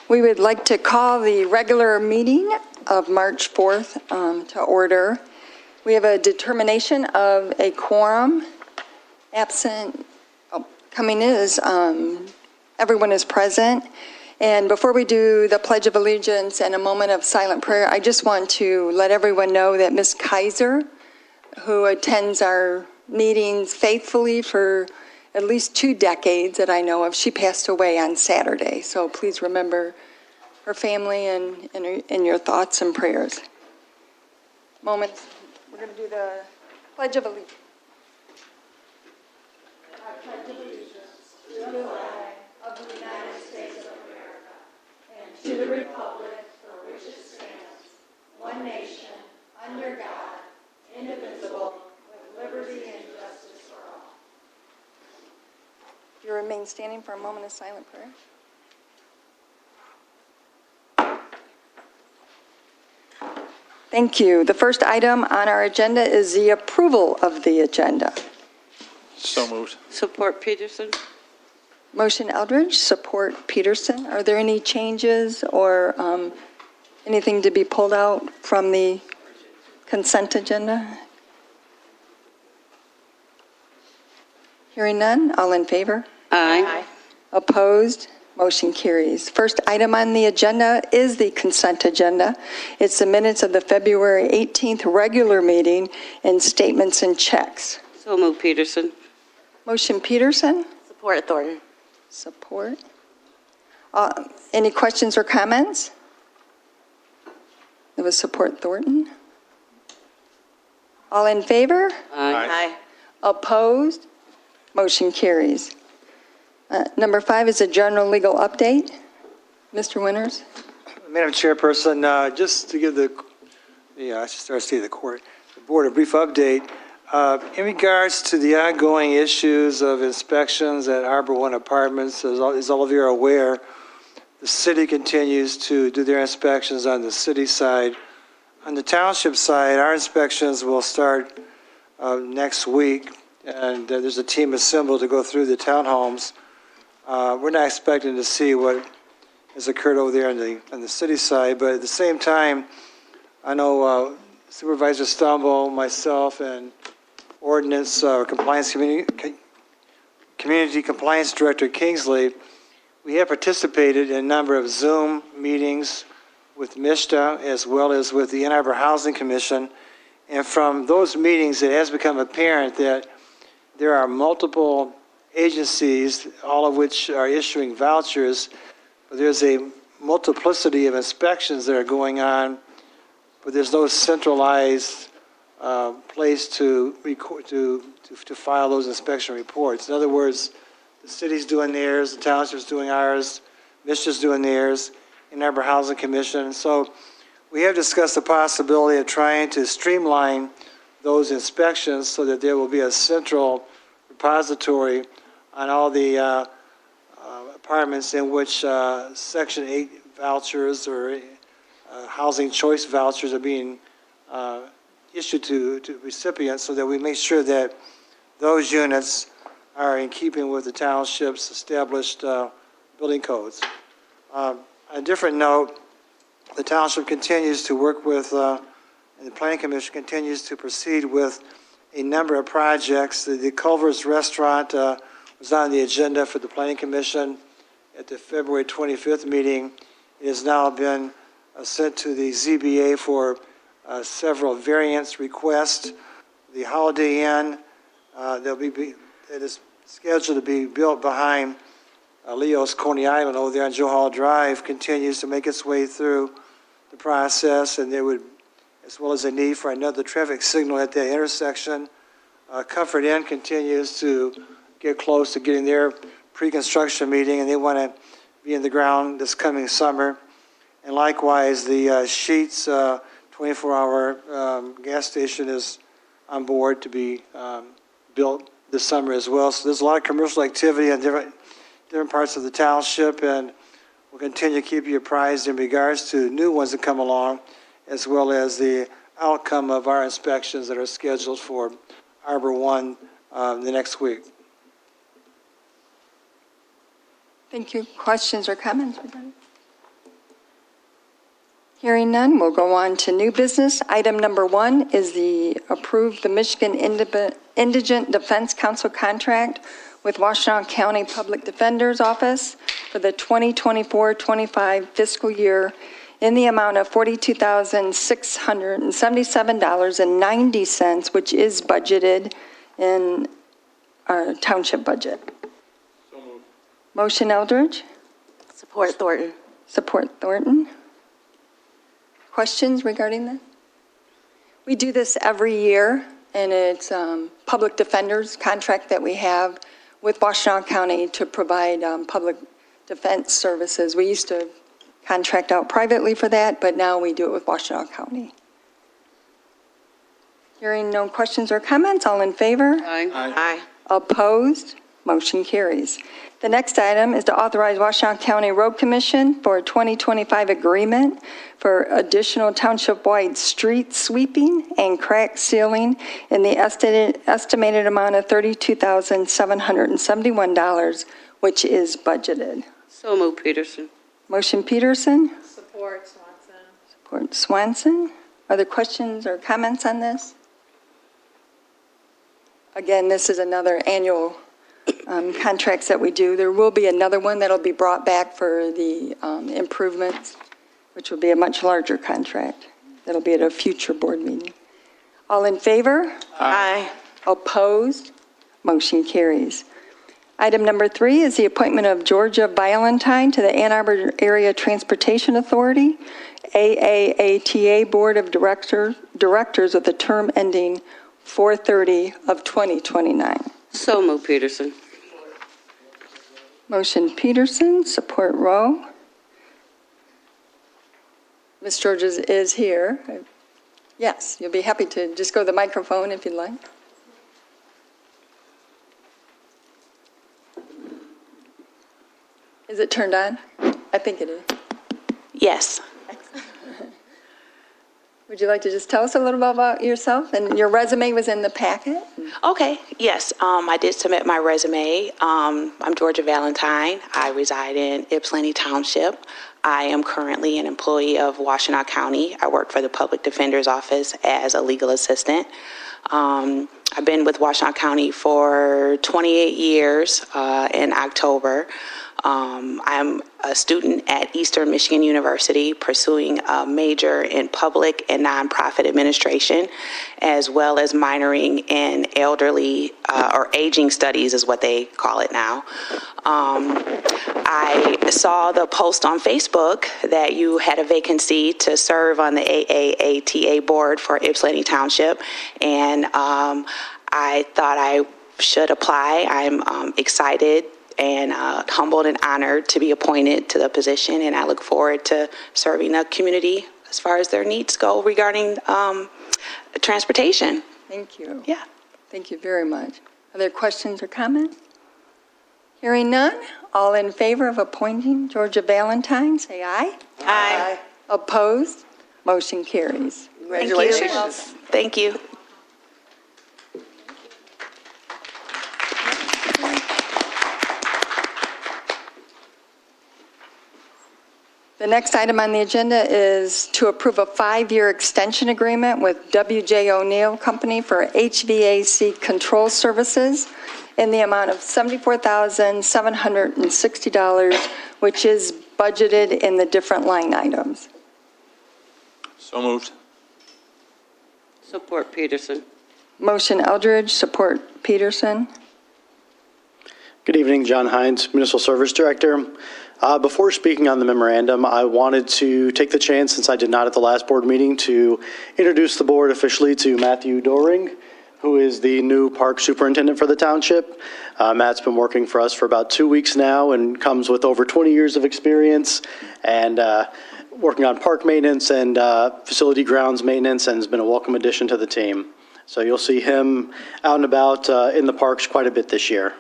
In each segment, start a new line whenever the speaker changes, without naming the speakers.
We would like to call the regular meeting of March 4th to order. We have a determination of a quorum. Absent, coming is, everyone is present. And before we do the Pledge of Allegiance and a moment of silent prayer, I just want to let everyone know that Ms. Kaiser, who attends our meetings faithfully for at least 2 decades that I know of, she passed away on Saturday. So please remember her family and in your thoughts and prayers. Moments. We're going to do the Pledge of Allegiance. I pledge allegiance to the flag of the United States of America and to the republic for which it stands, one nation, under God, indivisible, with liberty and justice for all. You remain standing for a moment of silent prayer. Thank you. The first item on our agenda is the approval of the agenda.
So moved.
Support Peterson.
Motion Eldridge, support Peterson. Are there any changes or anything to be pulled out from the consent agenda? Hearing none, all in favor?
Aye.
Opposed? Motion carries. First item on the agenda is the consent agenda. It's the minutes of the February 18th regular meeting and statements and checks.
So move Peterson.
Motion Peterson,
Support Thornton.
support. Any questions or comments? It was support Thornton. All in favor?
Aye.
Opposed? Motion carries. Number 5 is a general legal update. Mr. Winters?
Madam Chairperson, just to give the board a brief update. In regards to the ongoing issues of inspections at Arbor One Apartments, as all of you are aware, the city continues to do their inspections on the city side. On the township side, our inspections will start next week, and there's a team assembled to go through the townhomes. We're not expecting to see what has occurred over there on the city side, but at the same time, I know Supervisor Stumble, myself, and Ordinance Compliance Community Compliance Director Kingsley, we have participated in a number of Zoom meetings with MISTA as well as with the Ann Arbor Housing Commission, and from those meetings it has become apparent that there are multiple agencies, all of which are issuing vouchers, but there's a multiplicity of inspections that are going on, but there's no centralized place to file those inspection reports. In other words, the city's doing theirs, the township's doing ours, MISTA's doing theirs, Ann Arbor Housing Commission. So we have discussed the possibility of trying to streamline those inspections so that there will be a central repository on all the apartments in which Section 8 vouchers or housing choice vouchers are being issued to recipients, so that we make sure that those units are in keeping with the township's established building codes. On a different note, the township continues to work with, and the Planning Commission continues to proceed with a number of projects. The Culver's Restaurant was on the agenda for the Planning Commission at the February 25th meeting. It has now been sent to the ZBA for several variance requests. The Holiday Inn that is scheduled to be built behind Leo's Coney Island over there on Joe Hall Drive continues to make its way through the process, and there would, as well as a need for another traffic signal at that intersection. Comfort Inn continues to get close to getting their pre-construction meeting, and they want to be in the ground this coming summer. And likewise, the Sheets 24-hour gas station is on board to be built this summer as well. So there's a lot of commercial activity in different parts of the township, and we'll continue to keep you apprised in regards to new ones that come along, as well as the outcome of our inspections that are scheduled for Arbor One the next week.
Thank you. Questions or comments? Hearing none, we'll go on to new business. Item number 1 is approve the Michigan Indigent Defense Council contract with Washtenaw County Public Defender's Office for the 2024-25 fiscal year in the amount of $42,677.90, which is budgeted in our township budget. Motion Eldridge,
Support Thornton.
support Thornton. Questions regarding this? We do this every year, and it's public defender's contract that we have with Washtenaw County to provide public defense services. We used to contract out privately for that, but now we do it with Washtenaw County. Hearing no questions or comments, all in favor?
Aye.
Opposed? Motion carries. The next item is to authorize Washtenaw County Road Commission for a 2025 agreement for additional township-wide street sweeping and crack sealing in the estimated amount of $32,771, which is budgeted.
So moved, Peterson.
Motion Peterson,
Support Swanson.
support Swanson. Are there questions or comments on this? Again, this is another annual contracts that we do. There will be another one that'll be brought back for the improvements, which will be a much larger contract. That'll be at a future board meeting. All in favor?
Aye.
Opposed? Motion carries. Item number 3 is the appointment of Georgia Valentine to the Ann Arbor Area Transportation Authority, AAATA Board of Directors with a term ending 4/30 of 2029.
So moved, Peterson.
Motion Peterson, support Rowe. Ms. Georges is here. Yes, you'll be happy to just go to the microphone if you'd like. Is it turned on? I think it is.
Yes.
Would you like to just tell us a little bit about yourself? And your resume was in the packet?
Okay. Yes. I did submit my resume. I'm Georgia Valentine. I reside in Ypsilanti Township. I am currently an employee of Washtenaw County. I work for the Public Defender's Office as a legal assistant. I've been with Washtenaw County for 28 years in October. I'm a student at Eastern Michigan University pursuing a major in public and nonprofit administration, as well as minoring in elderly or aging studies is what they call it now. I saw the post on Facebook that you had a vacancy to serve on the AAATA board for Ypsilanti Township, and I thought I should apply. I'm excited and humbled and honored to be appointed to the position, and I look forward to serving the community as far as their needs go regarding transportation.
Thank you.
Yeah.
Thank you very much. Are there questions or comments? Hearing none, all in favor of appointing Georgia Valentine, say aye.
Aye.
Opposed? Motion carries.
Congratulations.
Thank you.
The next item on the agenda is to approve a 5-year extension agreement with W.J. O'Neill Company for HVAC control services in the amount of $74,760, which is budgeted in the different line items.
So moved.
Support Peterson.
Motion Eldridge, support Peterson.
Good evening, John Hines, Municipal Service Director. Before speaking on the memorandum, I wanted to take the chance, since I did not at the last board meeting, to introduce the board officially to Matthew Doring, who is the new park superintendent for the township. Matt's been working for us for about 2 weeks now and comes with over 20 years of experience and working on park maintenance and facility grounds maintenance, and has been a welcome addition to the team. So you'll see him out and about in the parks quite a bit this year.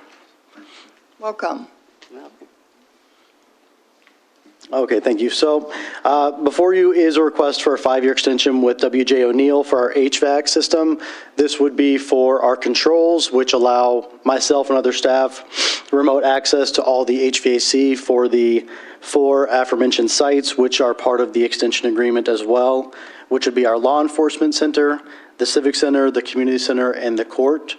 Welcome.
Okay, thank you. So before you is a request for a 5-year extension with W.J. O'Neill for our HVAC system. This would be for our controls, which allow myself and other staff remote access to all the HVAC for the 4 aforementioned sites, which are part of the extension agreement as well, which would be our law enforcement center, the civic center, the community center, and the court.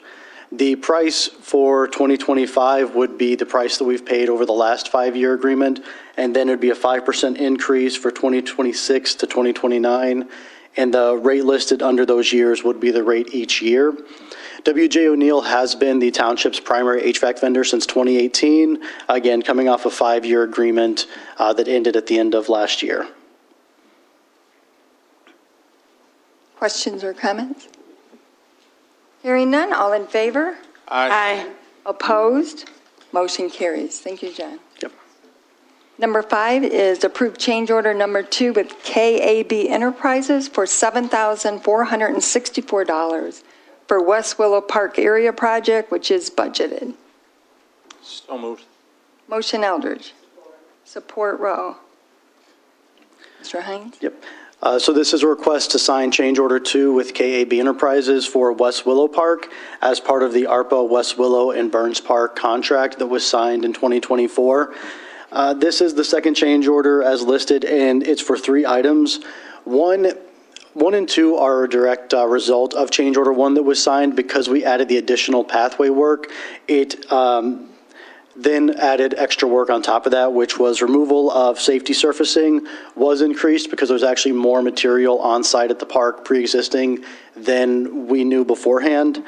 The price for 2025 would be the price that we've paid over the last 5-year agreement, and then it'd be a 5% increase for 2026 to 2029, and the rate listed under those years would be the rate each year. W.J. O'Neill has been the township's primary HVAC vendor since 2018, again, coming off a 5-year agreement that ended at the end of last year.
Questions or comments? Hearing none, all in favor?
Aye.
Opposed? Motion carries. Thank you, John.
Yep.
Number 5 is approved change order number 2 with KAB Enterprises for $7,464 for West Willow Park area project, which is budgeted.
So moved.
Motion Eldridge. Support Rowe. Mr. Hines?
Yep. So this is a request to sign change order 2 with KAB Enterprises for West Willow Park as part of the ARPA West Willow and Burns Park contract that was signed in 2024. This is the second change order as listed, and it's for 3 items. 1 and 2 are a direct result of change order 1 that was signed because we added the additional pathway work. It then added extra work on top of that, which was removal of safety surfacing was increased because there was actually more material on site at the park pre-existing than we knew beforehand.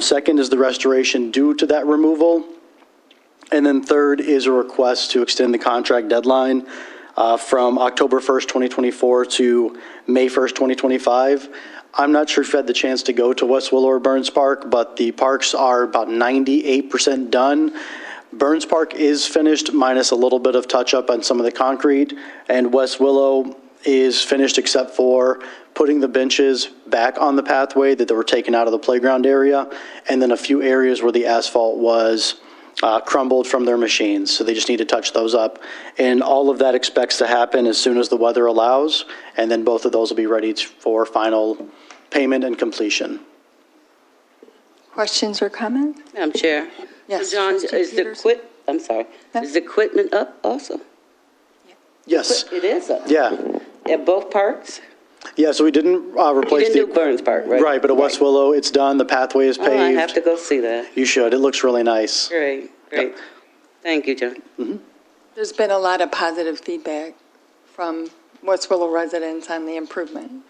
Second is the restoration due to that removal. And then third is a request to extend the contract deadline from October 1st, 2024 to May 1st, 2025. I'm not sure if you had the chance to go to West Willow or Burns Park, but the parks are about 98% done. Burns Park is finished minus a little bit of touch up on some of the concrete, and West Willow is finished except for putting the benches back on the pathway that they were taken out of the playground area, and then a few areas where the asphalt was crumbled from their machines. So they just need to touch those up. And all of that expects to happen as soon as the weather allows, and then both of those will be ready for final payment and completion.
Questions or comments?
Madam Chair.
Yes,
So John,
Trustee
is the
Peterson.
is the equipment up also?
Yes.
It is up.
Yeah.
At both parks?
Yeah, so we didn't
You
replace
didn't do Burns Park, right?
Right, but at West Willow, it's done. The pathway is
Oh, I have
paved.
to go see that.
You should. It looks really nice.
Great, great. Thank you, John.
There's been a lot of positive feedback from West Willow residents on the improvement.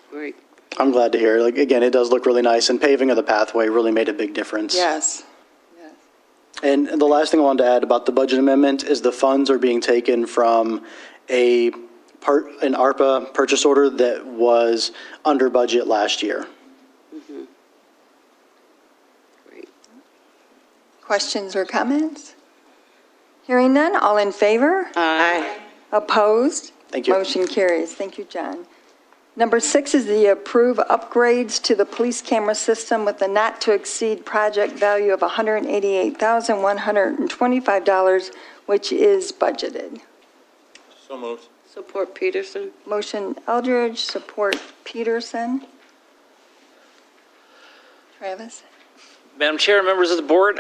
Great.
I'm glad to hear. Like, again, it does look really nice, and paving of the pathway really made a big difference.
Yes. Yes.
And the last thing I wanted to add about the budget amendment is the funds are being taken from an ARPA purchase order that was under budget last year.
Great.
Questions or comments? Hearing none, all in favor?
Aye.
Opposed?
Thank you.
Motion carries. Thank you, John. Number 6 is the approve upgrades to the police camera system with a not-to-exceed project value of $188,125, which is budgeted.
So moved.
Support Peterson.
Motion Eldridge, support Peterson. Travis?
Madam Chair, members of the board,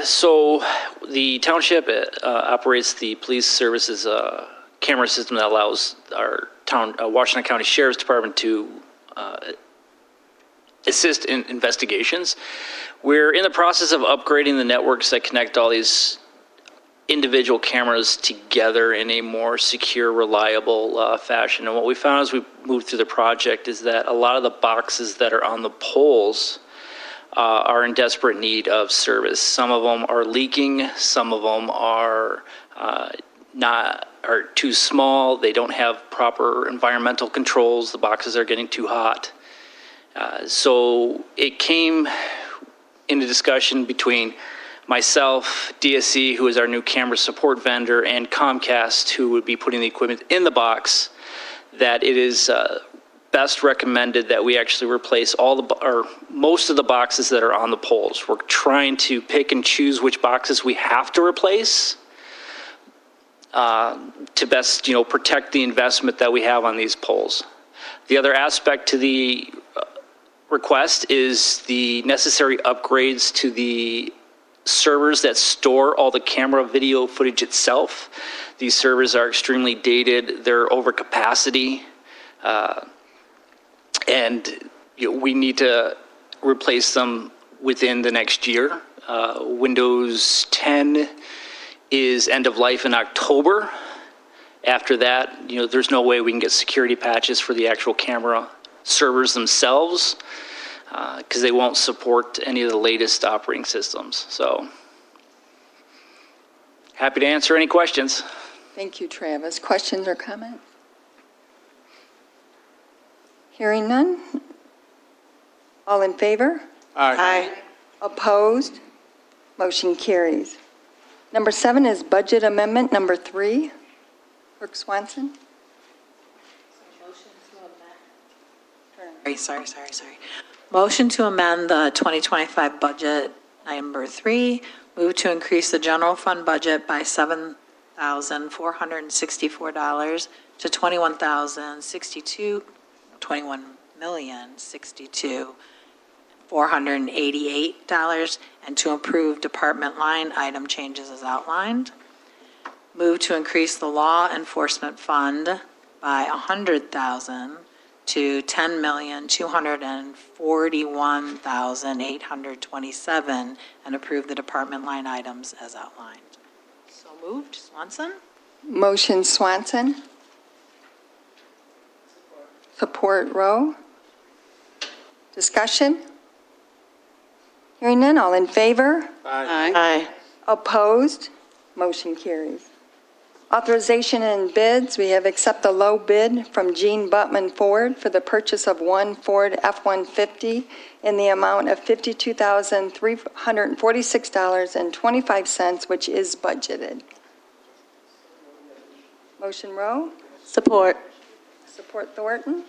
so the township operates the police services camera system that allows our Washington County Sheriff's Department to assist in investigations. We're in the process of upgrading the networks that connect all these individual cameras together in a more secure, reliable fashion. And what we found as we moved through the project is that a lot of the boxes that are on the poles are in desperate need of service. Some of them are leaking. Some of them are are too small. They don't have proper environmental controls. The boxes are getting too hot. So it came into discussion between myself, DSC, who is our new camera support vendor, and Comcast, who would be putting the equipment in the box, that it is best recommended that we actually replace most of the boxes that are on the poles. We're trying to pick and choose which boxes we have to replace to best, protect the investment that we have on these poles. The other aspect to the request is the necessary upgrades to the servers that store all the camera video footage itself. These servers are extremely dated. They're over capacity. And we need to replace them within the next year. Windows 10 is end of life in October. After that, there's no way we can get security patches for the actual camera servers themselves because they won't support any of the latest operating systems. So, happy to answer any questions.
Thank you, Travis. Questions or comments? Hearing none? All in favor?
Aye.
Opposed? Motion carries. Number 7 is budget amendment number 3. Clerk Swanson?
Sorry. Motion to amend the 2025 budget number 3, move to increase the general fund budget by $7,464 to $21,062,488, and to approve department line item changes as outlined. Move to increase the law enforcement fund by $100,000 to $10,241,827, and approve the department line items as outlined. So moved. Swanson?
Motion Swanson. Support Rowe. Discussion? Hearing none, all in favor?
Aye.
Opposed? Motion carries. Authorization and bids, we have accept the low bid from Gene Buttman Ford for the purchase of one Ford F-150 in the amount of $52,346.25, which is budgeted. Motion Rowe?
Support.
Support Thornton?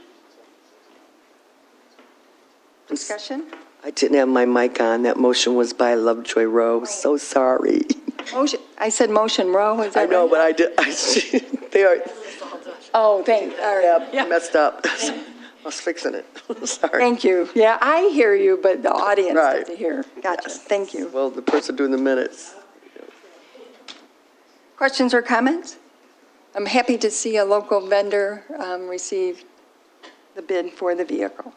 Discussion?
I didn't have my mic on. That motion was by Lovejoy Rowe. So sorry.
Motion, I said motion Rowe, is that
I know,
right?
but I did. They are.
Oh, thanks, all right.
Yeah, messed up. I was fixing it. Sorry.
Thank you. Yeah, I hear you, but the audience
Right.
doesn't hear. Gotcha, thank you.
Well, the person doing the minutes.
Questions or comments? I'm happy to see a local vendor receive the bid for the vehicle.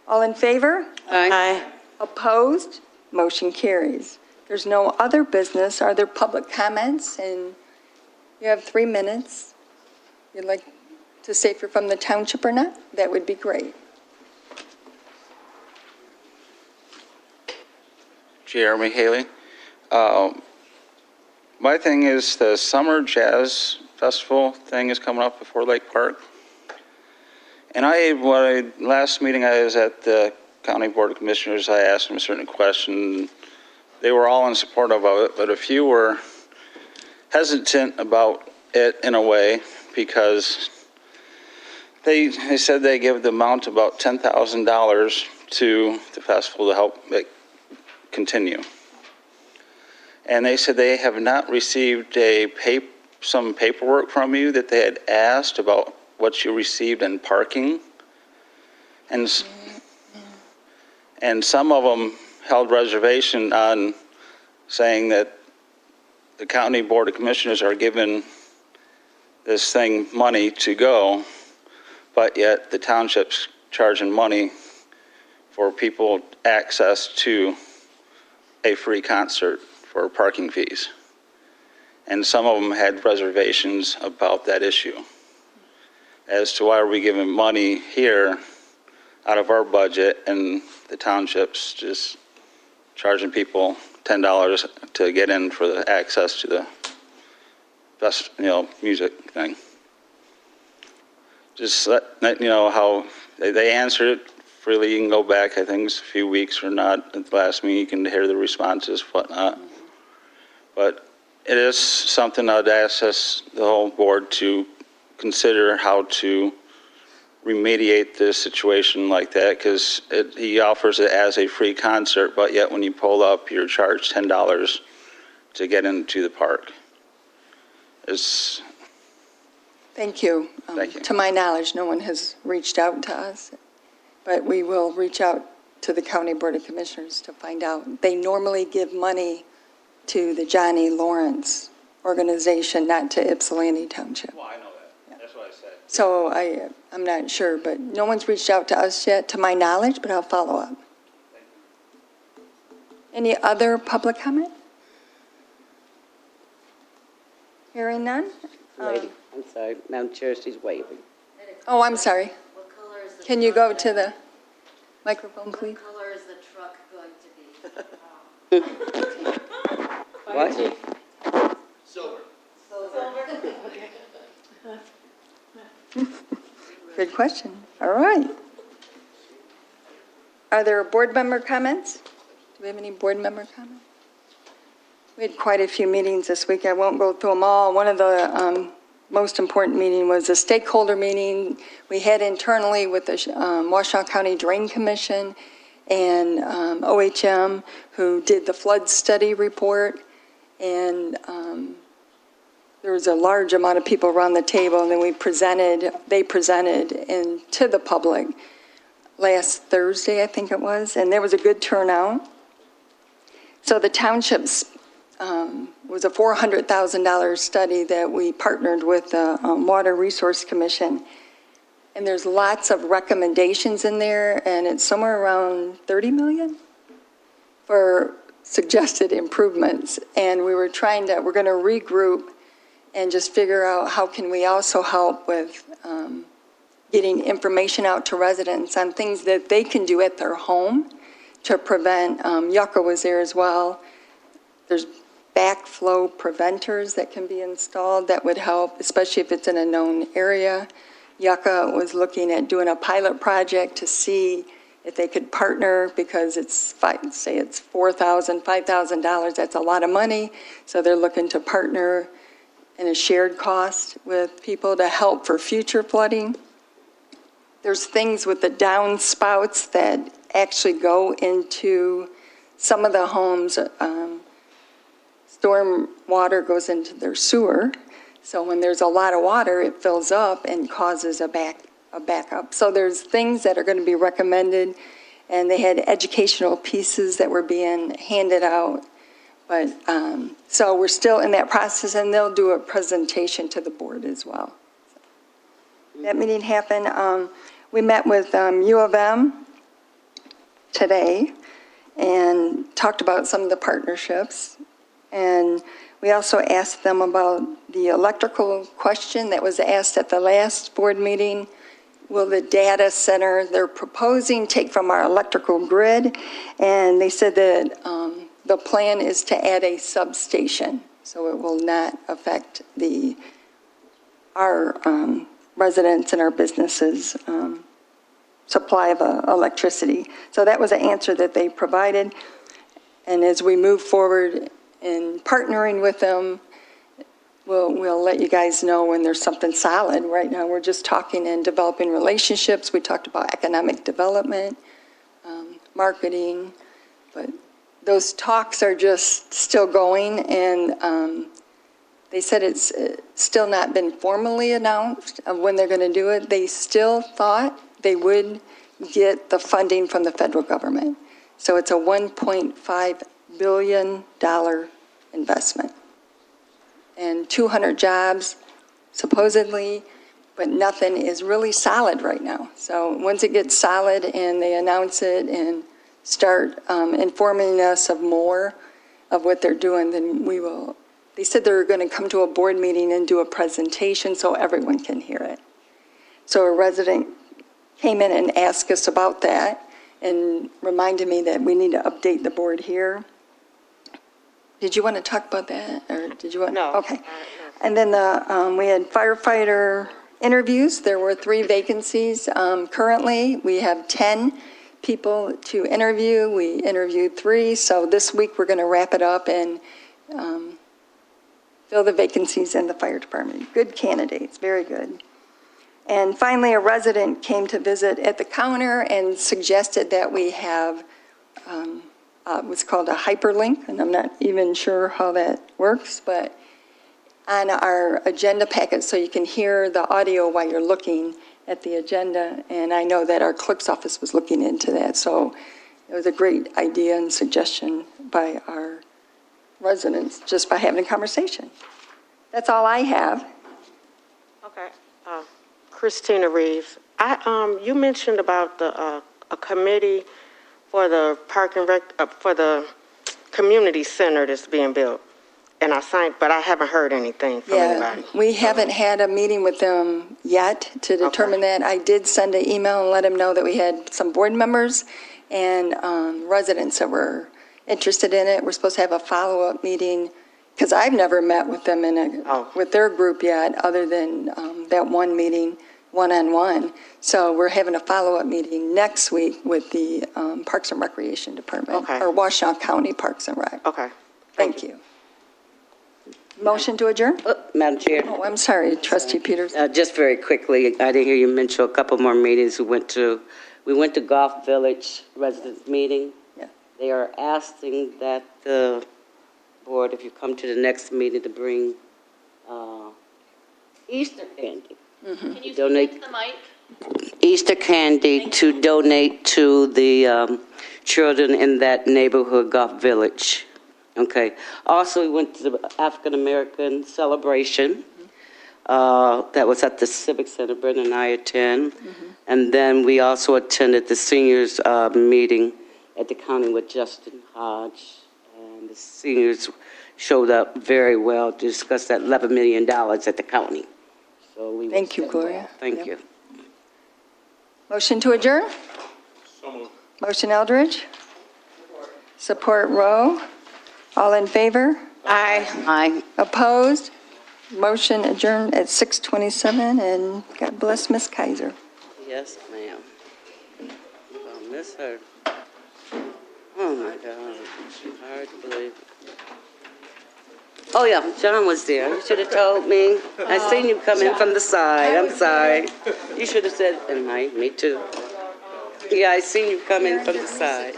All in favor?
Aye.
Opposed? Motion carries. There's no other business. Are there public comments? And you have 3 minutes. You'd like to say if you're from the township or not? That would be great.
Jeremy Haley. My thing is the Summer Jazz Festival thing is coming up before Lake Park. And last meeting I was at the County Board of Commissioners, I asked them a certain question. They were all in support of it, but a few were hesitant about it in a way because they said they give the amount about $10,000 to the festival to help it continue. And they said they have not received some paperwork from you that they had asked about what you received in parking. And some of them held reservation on saying that the County Board of Commissioners are giving this thing money to go, but yet the township's charging money for people access to a free concert for parking fees. And some of them had reservations about that issue as to why are we giving money here out of our budget and the township's just charging people $10 to get in for the access to the best, music thing. Just let you know how they answered it freely. You can go back, I think it's a few weeks or not at the last meeting, you can hear the responses, whatnot. But it is something I'd ask us, the whole board, to consider how to remediate this situation like that, because he offers it as a free concert, but yet when you pull up, you're charged $10 to get into the park.
Thank you.
Thank you.
To my knowledge, no one has reached out to us, but we will reach out to the County Board of Commissioners to find out. They normally give money to the Johnny Lawrence organization, not to Ypsilanti Township.
Well, I know that. That's what I said.
So I'm not sure, but no one's reached out to us yet, to my knowledge, but I'll follow up. Any other public comment? Hearing none?
Lady, I'm sorry, Madam Chair, she's waving.
Oh, I'm sorry.
What color is the
Can you
truck
go to the microphone, please?
What color is the truck going to be?
What?
Good question. All right. Are there board member comments? Do we have any board member comments? We had quite a few meetings this week. I won't go through them all. One of the most important meeting was a stakeholder meeting we had internally with the Washtenaw County Drain Commission and OHM, who did the flood study report. And there was a large amount of people around the table, and then they presented to the public last Thursday, I think it was, and there was a good turnout. So the townships was a $400,000 study that we partnered with the Water Resource Commission. And there's lots of recommendations in there, and it's somewhere around 30 million for suggested improvements. And we're going to regroup and just figure out how can we also help with getting information out to residents on things that they can do at their home to prevent, Yucca was there as well. There's backflow preventers that can be installed that would help, especially if it's in a known area. Yucca was looking at doing a pilot project to see if they could partner, because it's $4,000, $5,000, that's a lot of money. So they're looking to partner in a shared cost with people to help for future flooding. There's things with the downspouts that actually go into some of the homes. Storm water goes into their sewer. So when there's a lot of water, it fills up and causes a backup. So there's things that are going to be recommended, and they had educational pieces that were being handed out. But so we're still in that process, and they'll do a presentation to the board as well. That meeting happened. We met with U of M today and talked about some of the partnerships. And we also asked them about the electrical question that was asked at the last board meeting. Will the data center they're proposing take from our electrical grid? And they said that the plan is to add a substation, so it will not affect our residents and our businesses' supply of electricity. So that was an answer that they provided. And as we move forward in partnering with them, we'll let you guys know when there's something solid. Right now, we're just talking and developing relationships. We talked about economic development, marketing, but those talks are just still going, and they said it's still not been formally announced of when they're going to do it. They still thought they would get the funding from the federal government. So it's a $1.5 billion investment and 200 jobs supposedly, but nothing is really solid right now. So once it gets solid and they announce it and start informing us of more of what they're doing, then we will. They said they're going to come to a board meeting and do a presentation so everyone can hear it. So a resident came in and asked us about that and reminded me that we need to update the board here. Did you want to talk about that, or did you want?
No.
Okay. And then we had firefighter interviews. There were 3 vacancies. Currently, we have 10 people to interview. We interviewed 3, so this week we're going to wrap it up and fill the vacancies in the fire department. Good candidates, very good. And finally, a resident came to visit at the counter and suggested that we have what's called a hyperlink, and I'm not even sure how that works, but on our agenda packet so you can hear the audio while you're looking at the agenda. And I know that our clerk's office was looking into that, so it was a great idea and suggestion by our residents just by having a conversation. That's all I have.
Okay. Christina Reeves. You mentioned about a committee for the park and rec, for the community center that's being built. And I signed, but I haven't heard anything from anybody.
We haven't had a meeting with them yet to determine that. I did send an email and let them know that we had some board members and residents that were interested in it. We're supposed to have a follow-up meeting, because I've never met with them with their group yet, other than that one meeting, one-on-one. So we're having a follow-up meeting next week with the Parks and Recreation Department, or Washtenaw County Parks and Rec.
Okay.
Thank you. Motion to adjourn?
Madam Chair,
Oh, I'm sorry, Trustee Peters.
just very quickly, I didn't hear you mention a couple more meetings we went to. We went to Golf Village residents meeting.
Yeah.
They are asking that the board, if you come to the next meeting, to bring Easter candy.
Can you
Donate.
speak to the mic?
Easter candy to donate to the children in that neighborhood, Golf Village. Okay. Also, we went to the African American celebration. That was at the Civic Center. Brenda and I attend. And then we also attended the seniors meeting at the county with Justin Hodge. And the seniors showed up very well to discuss that $11 million at the county. So we
Thank you, Gloria.
Thank
Yep.
you.
Motion to adjourn?
So moved.
Motion Eldridge? Support Rowe? All in favor?
Aye.
Opposed? Motion adjourned at 6:27, and God bless Miss Kaiser.
Yes, ma'am. I'll miss her. Oh, my God. Hard to believe. Oh, yeah, John was there. You should have told me. I seen you come in from the side. I'm sorry. You should have said, and me too. Yeah, I seen you come in from the side.